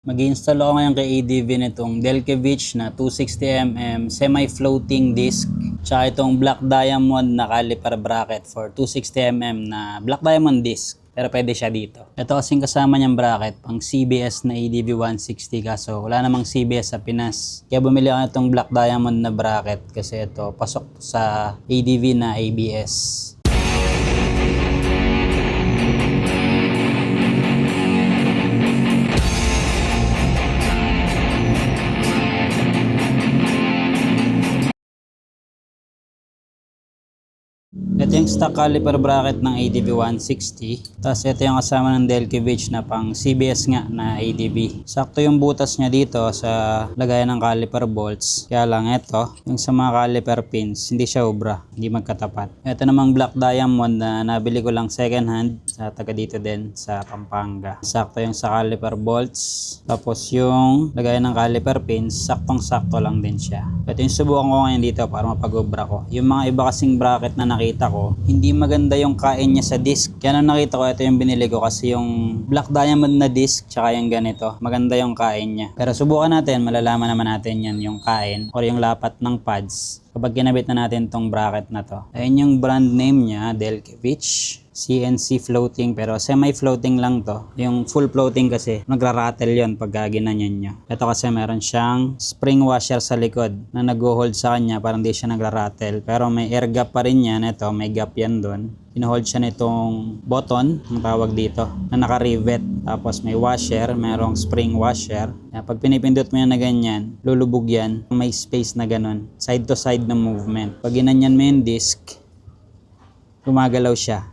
Mag-i-install ako ngayon kay ADV nitong Delkevich na 260mm semi-floating disc tsaka itong Black Diamond na caliper bracket for 260mm na Black Diamond disc. Pero pwede siya dito. Ito kasing kasama niyang bracket pang CBS na ADV 160 kaso wala namang CBS sa Pinas. Kaya bumili ako itong Black Diamond na bracket kasi ito pasok sa ADV na ABS. Ito yung stock caliper bracket ng ADV 160. Tapos ito yung kasama ng Delkevich na pang CBS nga na ADV. Sakto yung butas niya dito sa lagayan ng caliper bolts. Kaya lang ito, yung sa mga caliper pins, hindi siya ubra, hindi magkatapat. Ito namang Black Diamond na nabili ko lang second hand sa taga dito din sa Pampanga. Sakto yung sa caliper bolts. Tapos yung lagayan ng caliper pins, saktong-sakto lang din siya. Ito yung subukan ko ngayon dito para mapag-ubra ko. Yung mga iba kasing bracket na nakita ko, hindi maganda yung kain niya sa disc. Kaya nung nakita ko, ito yung binili ko kasi yung Black Diamond na disc tsaka yung ganito, maganda yung kain niya. Pero subukan natin, malalaman naman natin yan yung kain or yung lapat ng pads kapag kinabit na natin tong bracket na to. Ayun yung brand name niya, Delkevich. CNC floating pero semi-floating lang to. Yung full floating kasi nagra-rattle yon pag ginanyan nyo. Ito kasi meron siyang spring washer sa likod na nag-hold sa kanya para hindi siya nagra-rattle. Pero may air gap pa rin yan. Ito may gap yan doon. Pinohold siya nitong button, ang tawag dito, na naka-rivet. Tapos may washer, merong spring washer. Pag pinipindot mo yan na ganyan, lulubog yan. May space na ganun. Side to side na movement. Pag ginanyan mo yung disc, gumagalaw siya.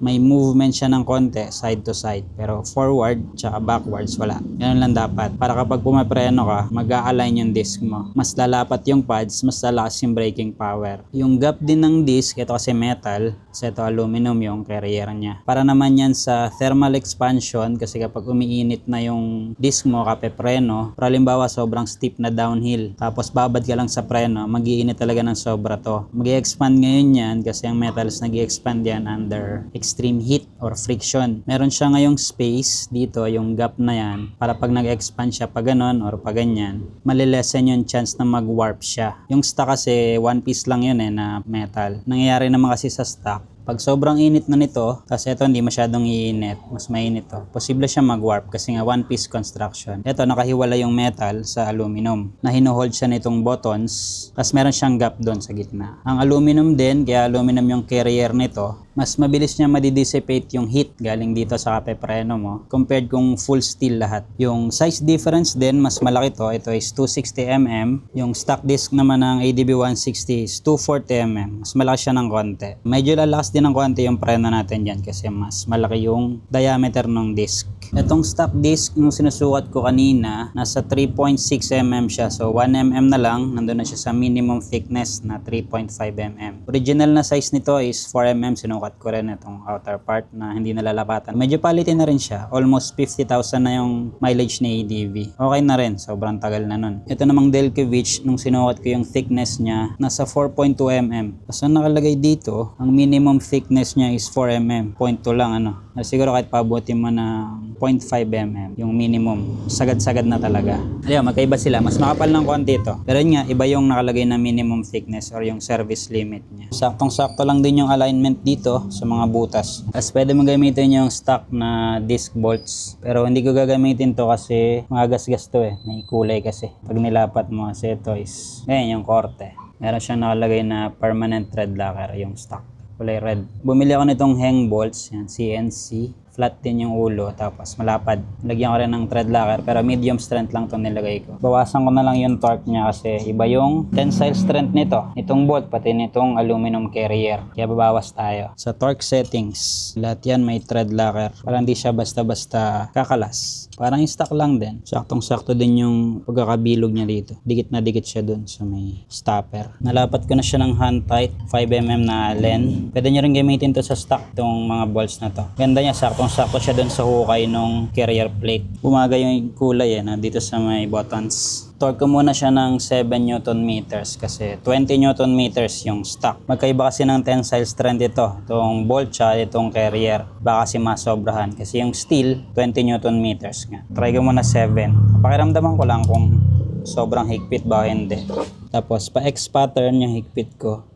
May movement siya ng konti side to side pero forward tsaka backwards wala. Ganun lang dapat para kapag pumapreno ka mag-a-align yung disc mo, mas lalapat yung pads, mas lalakas yung braking power. Yung gap din ng disc, ito kasi metal, kasi ito aluminum yung carrier niya. Para naman yan sa thermal expansion kasi kapag umiinit na yung disc mo kape-preno, pero halimbawa sobrang steep na downhill tapos babad ka lang sa preno, mag-iinit talaga ng sobra to. Mag-i-expand ngayon yan kasi ang metals nag-i-expand yan under extreme heat or friction. Meron siya ngayong space dito, yung gap na yan, para pag nag-expand siya pa ganon or pa ganyan, malilesen yung chance na mag-warp siya. Yung stock kasi one piece lang yun na metal. Nangyayari naman kasi sa stock, pag sobrang init na nito, kasi ito hindi masyadong iinit, mas mainit to, posible siya mag-warp kasi nga one piece construction. Ito nakahiwala yung metal sa aluminum na hinuhold siya nitong buttons, tapos meron siyang gap doon sa gitna. Ang aluminum din, kaya aluminum yung carrier nito, mas mabilis niya madidissipate yung heat galing dito sa kape-preno mo compared kung full steel lahat. Yung size difference din, mas malaki to. Ito is 260mm. Yung stock disc naman ng ADV 160 is 240mm. Mas malaki siya ng konti. Medyo lalakas din ng konti yung preno natin dyan kasi mas malaki yung diameter ng disc. Itong stock disc, yung sinusukat ko kanina, nasa 3.6mm siya. So 1mm na lang, nandun na siya sa minimum thickness na 3.5mm. Original na size nito is 4mm. Sinukat ko rin itong outer part na hindi nalalapatan. Medyo palitin na rin siya. Almost 50,000 na yung mileage ni ADV. Okay na rin. Sobrang tagal na nun. Ito namang Delkevich, nung sinukat ko yung thickness niya, nasa 4.2mm. Kasi nakalagay dito, ang minimum thickness niya is 4mm. 0.2 lang siguro kahit pabutin mo ng 0.5mm yung minimum. Sagad-sagad na talaga. Ayun, magkaiba sila. Mas makapal ng konti ito. Pero yun nga, iba yung nakalagay na minimum thickness or yung service limit niya. Saktong-sakto lang din yung alignment dito sa mga butas. Tapos pwede mo gamitin yung stock na disc bolts. Pero hindi ko gagamitin to kasi magasgas to May kulay kasi. Pag nilapat mo kasi ito is, ganyan yung korte. Meron siyang nakalagay na permanent thread locker yung stock. Kulay red. Bumili ako nitong hang bolts, yan, CNC. Flat din yung ulo, tapos malapad. Lagyan ko rin ng thread locker, pero medium strength lang itong nilagay ko. Bawasan ko na lang yung torque niya kasi iba yung tensile strength nito. Itong bolt, pati nitong aluminum carrier. Kaya babawas tayo. Sa torque settings, lahat yan may thread locker. Para hindi siya basta-basta kakalas. Parang stock lang din. Saktong-sakto din yung pagkakabilog niya dito. Dikit na dikit siya dun sa may stopper. Nalapat ko na siya ng hand tight, 5mm na Allen. Pwede nyo rin gamitin to sa stock, itong mga bolts na to. Ganda niya, sakto Saktong-sakto siya dun sa hukay nung carrier plate. Bumaga yung kulay dito sa may buttons. Torque ko muna siya ng 7 Newton meters kasi 20 Newton meters yung stock. Magkaiba kasi ng tensile strength ito. Itong bolt siya, itong carrier. Baka kasi masobrahan. Kasi yung steel, 20 Newton meters nga. Try ko muna 7. Pakiramdaman ko lang kung sobrang higpit ba o hindi. Tapos pa-X pattern yung higpit ko.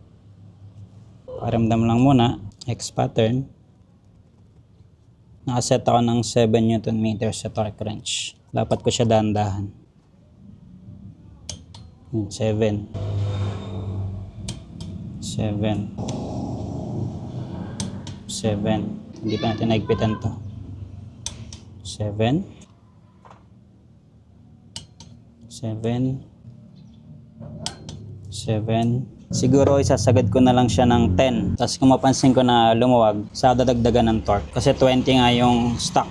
Pakiramdam lang muna. X pattern. Nakaset ako ng 7 Newton meters sa torque wrench. Lapat ko siya dahan-dahan. 7. 7. 7. Hindi pa natin naigpitan to. 7. 7. 7. Siguro isasagad ko na lang siya ng 10. Tapos kung mapansin ko na lumuwag, sa dadagdagan ng torque. Kasi 20 nga yung stock.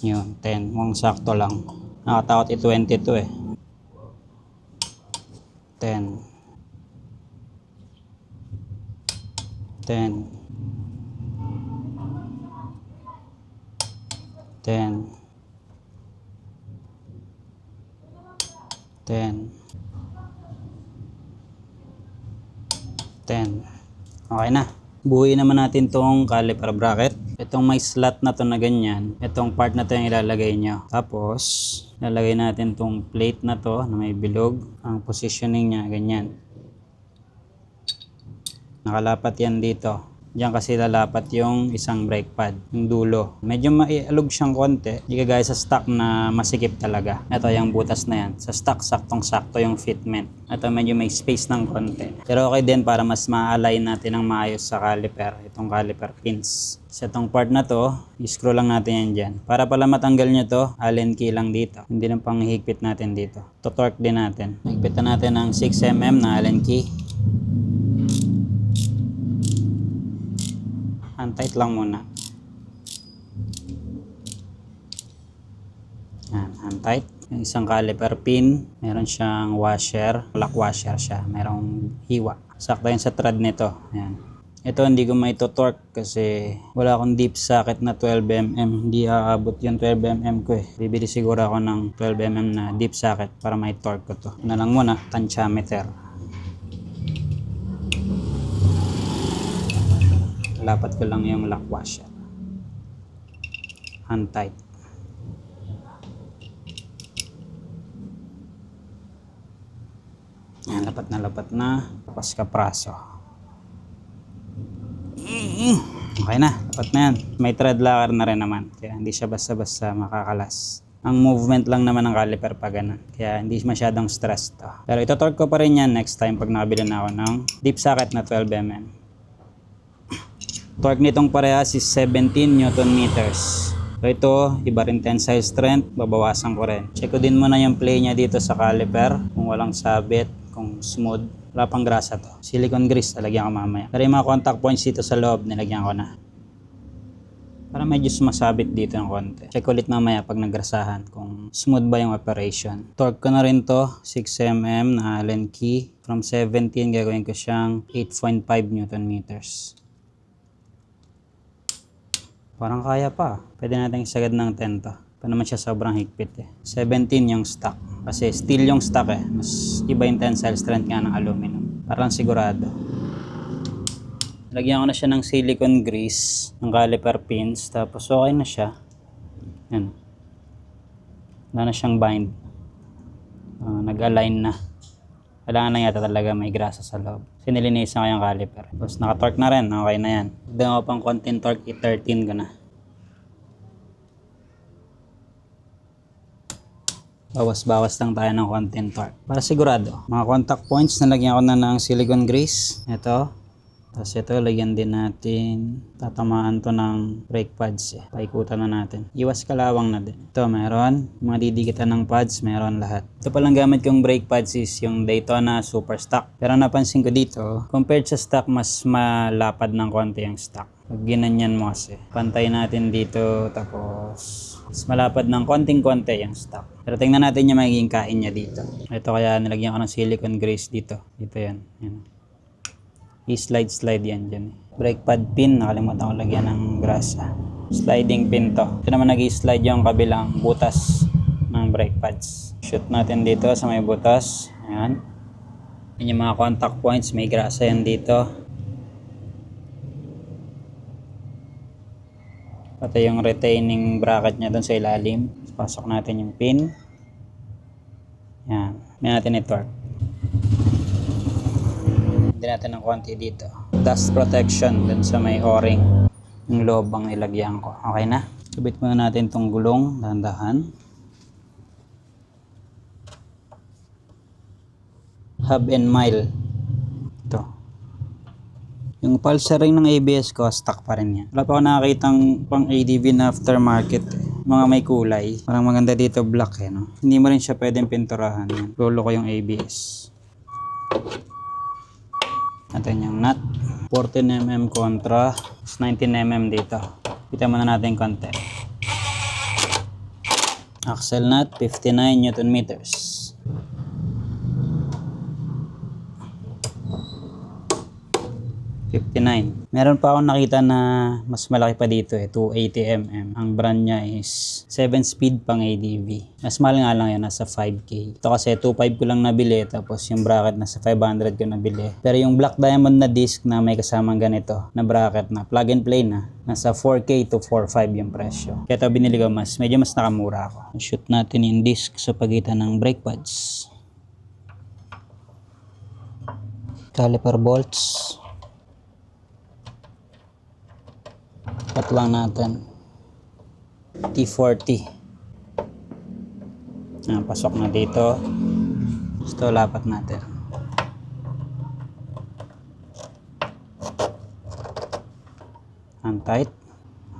Yun, 10. Mukhang sakto lang. Nakatakot i-20 to 10. 10. 10. 10. 10. Okay na. Buuin naman natin tong caliper bracket. Itong may slot na to na ganyan. Itong part na to yung ilalagay nyo. Tapos, ilalagay natin tong plate na to na may bilog. Ang positioning niya ganyan. Nakalapat yan dito. Diyan kasi lalapat yung isang brake pad, yung dulo. Medyo maialog siyang konti. Hindi kagaya sa stock na masikip talaga. Ito yung butas na yan. Sa stock, saktong-sakto yung fitment. Ito medyo may space ng konti. Pero okay din para mas ma-align natin ang maayos sa caliper. Itong caliper pins. Sa itong part na to, i-screw lang natin yan dyan. Para pala matanggal nyo to, Allen key lang dito. Hindi na pang higpit natin dito. To-torque din natin. Higpitan natin ng 6mm na Allen key. Hand-tight lang muna. Yan, hand-tight. Yung isang caliper pin, meron siyang washer, lock washer siya. Merong hiwa. Sakto yun sa thread nito. Yan. Ito hindi ko may to-torque kasi wala akong deep socket na 12mm. Hindi aabot yung 12mm ko eh. Bibili siguro ako ng 12mm na deep socket para may torque ko to. Ito na lang muna, tensiometer. Lapat ko lang yung lock washer. Hand tight. Yan, lapat na. Tapos kapraso. Okay na, lapat na yan. May thread locker na rin naman. Kaya hindi siya basta-basta makakalas. Ang movement lang naman ng caliper pa ganun. Kaya hindi masyadong stress to. Pero ito-torque ko pa rin yan next time pag nakabili na ako ng deep socket na 12mm. Torque nitong parehas is 17 Newton meters. So ito, iba rin tensile strength, babawasan ko rin. Check ko din muna yung play niya dito sa caliper, kung walang sabit, kung smooth. Wala pang grasa to. Silicone grease, talagyan ko mamaya. Pero yung mga contact points dito sa loob, nilagyan ko na. Para medyo sumasabit dito ng konti. Check ulit mamaya pag nagrasahan kung smooth ba yung operation. Torque ko na rin to, 6mm na Allen key. From 17, gagawin ko siyang 8.5 Newton meters. Parang kaya pa. Pwede natin isagad ng 10 to. Pa naman siya sobrang higpit eh. 17 yung stock. Kasi steel yung stock eh. Mas iba yung tensile strength nga ng aluminum. Parang sigurado. Lagyan ko na siya ng silicone grease. Ng caliper pins. Tapos okay na siya. Yan. Wala na siyang bind. Nag-align na. Kailangan na yata talaga may grasa sa loob. Kasi nilinisan ko yung caliper. Tapos naka-torque na rin. Okay na yan. Dagdagan ko pang konting torque. I-13 ko na. Bawas-bawas lang tayo ng konting torque. Para sigurado. Mga contact points, nalagyan ko na ng silicone grease. Ito. Tapos ito, lagyan din natin. Tatamaan to ng brake pads eh. Paikutan na natin. Iwas kalawang na din. Ito, meron. Mga didikitan ng pads, meron lahat. Ito palang gamit kong brake pads is yung Daytona Super Stock. Pero napansin ko dito, compared sa stock, mas malapad ng konti yung stock. Pag ginanyan mo kasi. Pantay natin dito, tapos mas malapad ng konting-konti yung stock. Pero tingnan natin yung magiging kain niya dito. Ito kaya nilagyan ko ng silicone grease dito. Dito yan. Yan. I-slide yan dyan. Brake pad pin, nakalimutan ko lagyan ng grasa. Sliding pin to. Ito naman nag-slide yung kabilang butas ng brake pads. Shoot natin dito sa may butas. Ayan. Yan yung mga contact points, may grasa yan dito. Pati yung retaining bracket nya doon sa ilalim. Pasok natin yung pin. Yan. May natin i-torque. Hindi natin ng konti dito. Dust protection dun sa may o-ring. Yung loob ang ilagyan ko. Okay na? Subit muna natin itong gulong. Dahan-dahan. Hub and mile. Ito. Yung pulsar ring ng ABS ko, stock pa rin yan. Wala pa ako nakakitang pang ADV na aftermarket. Mga may kulay. Parang maganda dito black eh. No? Hindi mo rin siya pwedeng pinturahan. Yan. Lolo ko yung ABS. Natin yung nut. 14mm kontra. 19mm dito. Kita muna natin konti. Axle nut, 59 Newton meters. Meron pa akong nakita na mas malaki pa dito eh, 280mm. Ang brand niya is 7-speed pang ADV. Mas mahal nga lang yan, nasa 5K. Ito kasi 2.5 ko lang nabili, tapos yung bracket nasa 500 ko nabili. Pero yung black diamond na disc na may kasamang ganito na bracket na plug and play na, nasa 4K to 4.5 yung presyo. Kaya ito binili ko medyo mas nakamura ako. Shoot natin yung disc sa pagitan ng brake pads. Caliper bolts. Pat lang natin. T40. Pasok na dito. Gusto lapat natin. Hand tight.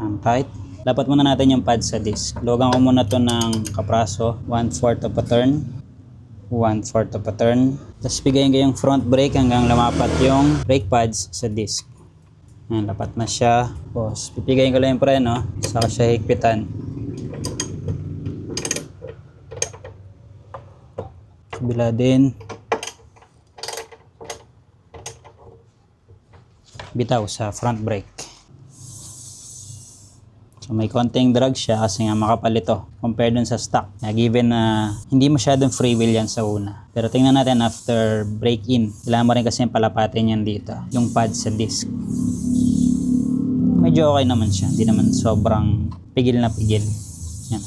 Hand tight. Lapat muna natin yung pad sa disc. Logan ko muna to ng kapraso. 1/4 of a turn. 1/4 of a turn. Tapos bigayin ko yung front brake hanggang lumapat yung brake pads sa disc. Ayan, lapat na siya. Tapos, pipigayin ko lang yung preno. Saka siya higpitan. Kabila din. Bitaw sa front brake. So, may konting drag siya kasi nga makapal ito. Compare dun sa stock. Given na hindi masyadong free wheel yan sa una. Pero tingnan natin after break-in. Kailangan mo rin kasi palapatin yan dito. Yung pad sa disc. Medyo okay naman siya. Hindi naman sobrang pigil na pigil. Yan.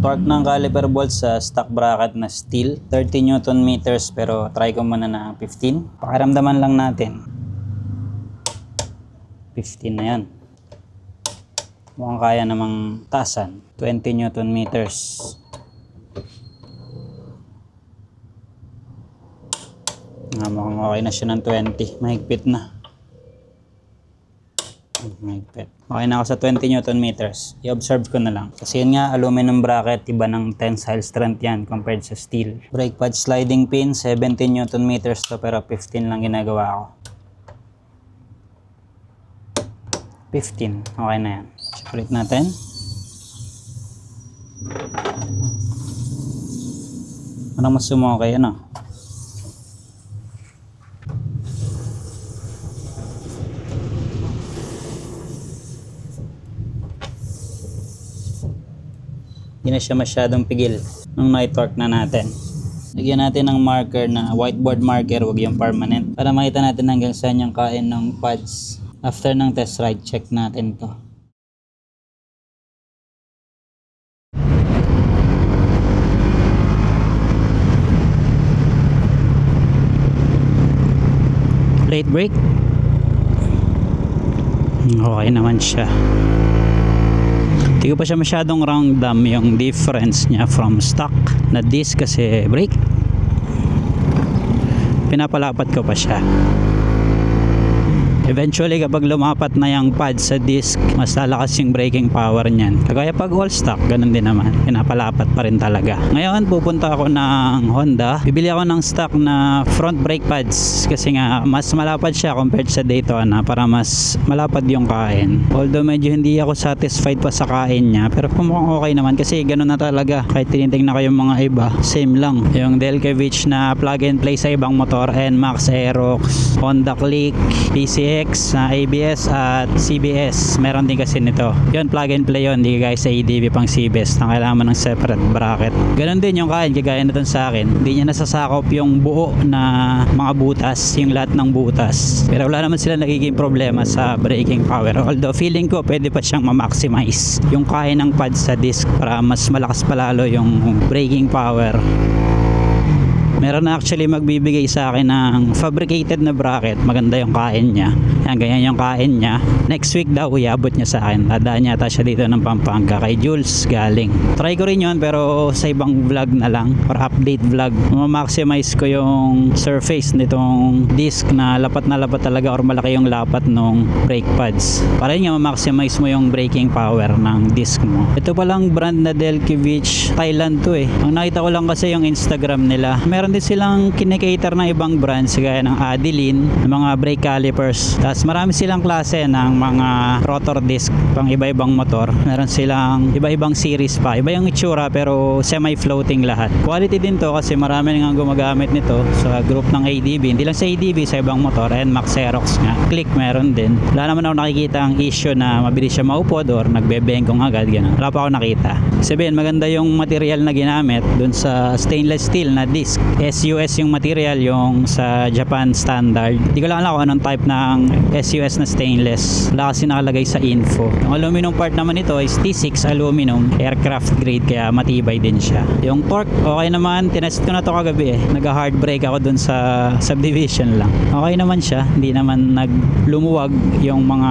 Torque ng caliper bolt sa stock bracket na steel. 30 Newton meters pero try ko muna na 15. Pakiramdaman lang natin. 15 na yan. Mukhang kaya namang tasan. 20 Newton meters. Mukhang okay na siya ng 20. Mahigpit na. Mahigpit. Okay na ako sa 20 Newton meters. I-observe ko na lang. Kasi yun nga, aluminum bracket, iba ng tensile strength yan compared sa steel. Brake pad sliding pin, 17 Newton meters to pero 15 lang ginagawa ko. 15. Okay na yan. Check ulit natin. Parang mas sumokay, ano? Hindi na siya masyadong pigil nung na-torque na natin. Lagyan natin ng marker na whiteboard marker, wag yung permanent. Para makita natin hanggang saan yung kain ng pads. After ng test ride, check natin to. Plate brake. Okay naman siya. Hindi ko pa siya masyadong ramdam yung difference niya from stock na disc kasi brake. Pinapalapat ko pa siya. Eventually kapag lumapat na yung pad sa disc, mas lalakas yung braking power niyan. Kagaya pag all stock, ganun din naman. Pinapalapat pa rin talaga. Ngayon pupunta ako ng Honda. Bibili ako ng stock na front brake pads kasi nga mas malapad siya compared sa Daytona para mas malapad yung kain. Although medyo hindi ako satisfied pa sa kain niya, pero mukhang okay naman kasi ganun na talaga. Kahit tinitingnan ko yung mga iba, same lang. Yung Delkevich na plug and play sa ibang motor, NMAX, Aerox, Honda Click, PCM, ABS, ABS at CBS. Meron din kasi nito. Yun, plug and play yun. Hindi guys sa ADB pang CBS na kailangan mo ng separate bracket. Ganon din yung kain, kagaya na dun sa akin. Hindi niya nasasakop yung buo na mga butas, yung lahat ng butas. Pero wala naman sila nagiging problema sa braking power. Although feeling ko pwede pa siyang ma-maximize yung kain ng pad sa disc para mas malakas palalo yung braking power. Meron na actually magbibigay sa akin ng fabricated na bracket. Maganda yung kain niya. Yan, ganyan yung kain niya. Next week daw, iabot niya sa akin. Dadaan yata siya dito ng Pampanga kay Jules galing. Try ko rin yun pero sa ibang vlog na lang or update vlog. Ma-maximize ko yung surface nitong disc na lapat talaga or malaki yung lapat nung brake pads. Para yun nga ma-maximize mo yung braking power ng disc mo. Ito palang brand na Delkevich, Thailand to eh. Ang nakita ko lang kasi yung Instagram nila. Meron din silang kinikater ng ibang brands gaya ng Adeline, ng mga brake calipers. Tapos marami silang klase ng mga rotor disc pang iba-ibang motor. Meron silang iba-ibang series pa. Iba yung itsura pero semi-floating lahat. Quality din to kasi marami nang gumagamit nito sa group ng ADB. Hindi lang sa ADB, sa ibang motor. And Max Xerox nga. Click meron din. Wala naman ako nakikita ang issue na mabilis siya maupod or nagbebengkong agad. Ganun. Wala pa ako nakita. Sabihin, maganda yung material na ginamit dun sa stainless steel na disc. SUS yung material, yung sa Japan standard. Hindi ko lang alam kung anong type ng SUS na stainless. Wala kasi nakalagay sa info. Yung aluminum part naman ito is T6 aluminum, aircraft grade, kaya matibay din siya. Yung torque, okay naman. Tinest ko na to kagabi eh. Nag-hard brake ako dun sa subdivision lang. Okay naman siya. Hindi naman naglumuwag yung mga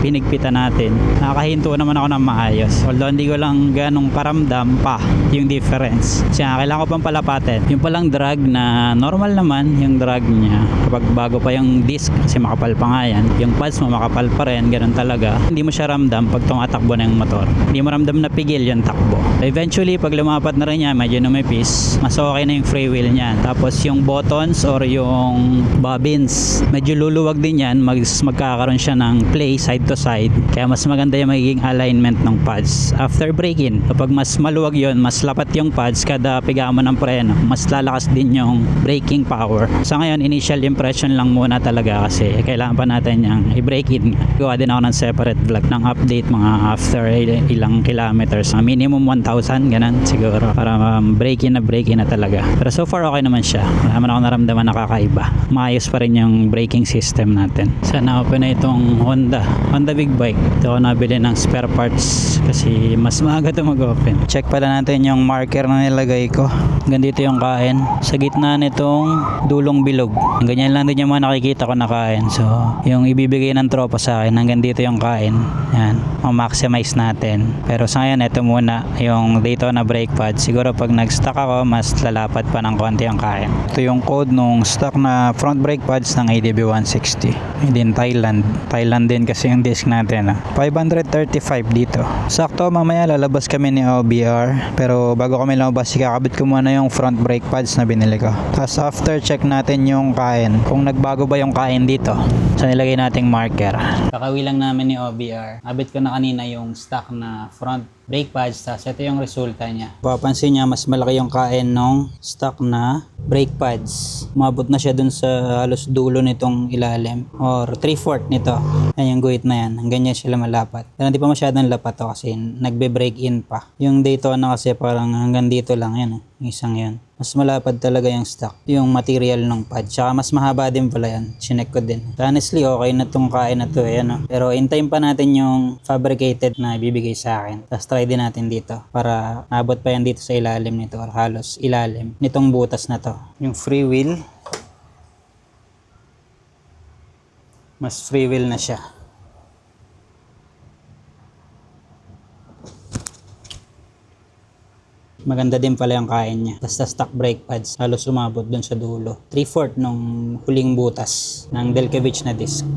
pinigpitan natin. Nakakahinto naman ako ng maayos. Although hindi ko lang ganong karamdam pa yung difference. Kaya kailangan ko pang palapatin. Yung palang drag na normal naman yung drag niya kapag bago pa yung disc kasi makapal pa nga yan, yung pads mo makapal pa rin, ganun talaga. Hindi mo siya ramdam pag tumatakbo na yung motor, hindi mo ramdam na pigil yung takbo. Eventually pag lumapat na rin yan, medyo numipis, mas okay na yung free wheel niyan. Tapos yung buttons or yung bobbins, medyo luluwag din yan, magkakaroon siya ng play side to side, kaya mas maganda yung magiging alignment ng pads after braking. Kapag mas maluwag yon, mas lapat yung pads kada piga mo ng preno, mas lalakas din yung braking power. Sa ngayon, initial impression lang muna talaga kasi kailangan pa natin yung i-brake in. Gawa din ako ng separate vlog ng update mga after ilang kilometers. Minimum 1,000, ganun siguro. Para brake in na talaga. Pero so far, okay naman siya. Wala naman ako naramdaman nakakaiba. Maayos pa rin yung braking system natin. Sana open na itong Honda Big Bike. Ito ako nabili ng spare parts kasi mas maaga ito mag-open. Check pala natin yung marker na nilagay ko. Ganito yung kain. Sa gitna nitong dulong bilog. Ganyan lang din yung mga nakikita ko na kain. So, yung ibibigay ng tropa sa akin, hanggang dito yung kain. Yan. Ma-maximize natin. Pero sa ngayon, ito muna yung Daytona brake pad. Siguro pag nag-stock ako, mas lalapat pa ng konti yung kain. Ito yung code nung stock na front brake pads ng ADB 160. Din Thailand. Thailand din kasi yung disc natin. 535 dito. Sakto, mamaya lalabas kami ni OBR. Pero bago kami lumabas, ikakabit ko muna yung front brake pads na binili ko. Tapos after check natin yung kain. Kung nagbago ba yung kain dito. So nilagay nating marker. Kakawi lang namin ni OBR. Abit ko na kanina yung stock na front brake pads. Tapos ito yung resulta niya. Papansin niya mas malaki yung kain ng stock na brake pads. Umabot na siya dun sa halos dulo nitong ilalim. Or 3/4 nito. Yan yung guhit na yan. Hanggang yan sila malapat. Pero hindi pa masyadong lapat to kasi nagbe-break in pa. Yung Daytona kasi parang hanggang dito lang yan. Yung isang yan. Mas malapad talaga yung stock. Yung material ng pad. Tsaka mas mahaba din pala yan. Chinek ko din. So honestly, okay na tong kain na to. Ayan, pero hintayin pa natin yung fabricated na ibibigay sa akin. Tapos try din natin dito. Para abot pa yan dito sa ilalim nito. Or halos ilalim. Nitong butas na to. Yung free wheel. Mas free wheel na siya. Maganda din pala yung kain niya. Basta stock brake pads. Halos umabot dun sa dulo. 3/4 nung huling butas ng Delkevich na disc.